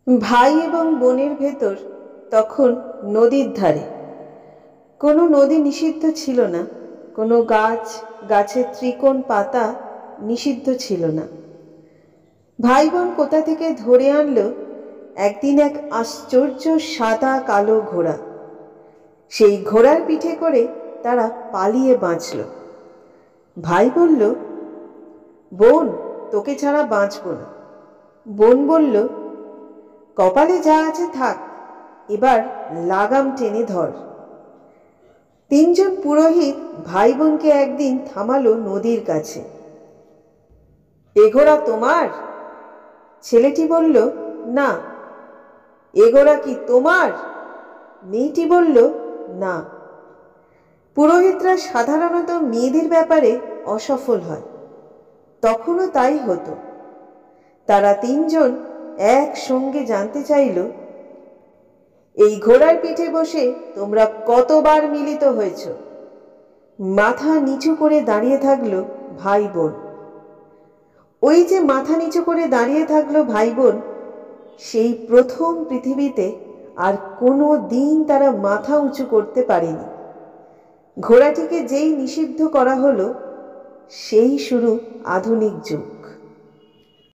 ভাই এবং বোনের ভেতর তখন নদীর ধারে কোনো নদী নিষিদ্ধ ছিল না, কোনো গাছের ত্রিকোণ পাতা নিষিদ্ধ ছিল না। ভাই বোন কোথা থেকে ধরে আনলো একদিন এক আশ্চর্য সাদা কালো ঘোড়া। সেই ঘোড়ার পিঠে করে তারা পালিয়ে বাঁচল। ভাই বলল, বোন, তোকে ছাড়া বাঁচব না। বোন বলল, কপালে যা আছে থাক, এবার লাগাম টেনে ধর। তিনজন পুরোহিত ভাই বোনকে একদিন থামালো নদীর কাছে। এ ঘোড়া তোমার? ছেলেটি বলল, না। এ ঘোড়া কি তোমার? মেয়েটি বলল, না। পুরোহিতরা সাধারণত মেয়েদের ব্যাপারে অসফল হয়, তখনও তাই হতো। তারা তিনজন একসঙ্গে জানতে চাইল, এই ঘোড়ার পিঠে বসে তোমরা কতবার মিলিত হয়েছ? মাথা নিচু করে দাঁড়িয়ে থাকলো ভাই বোন। ওই যে মাথা নিচু করে দাঁড়িয়ে থাকলো ভাই বোন, সেই প্রথম পৃথিবীতে আর কোনো দিন তারা মাথা উঁচু করতে পারেনি। ঘোড়াটিকে যেই নিষিদ্ধ করা হলো, সেই শুরু আধুনিক যুগ।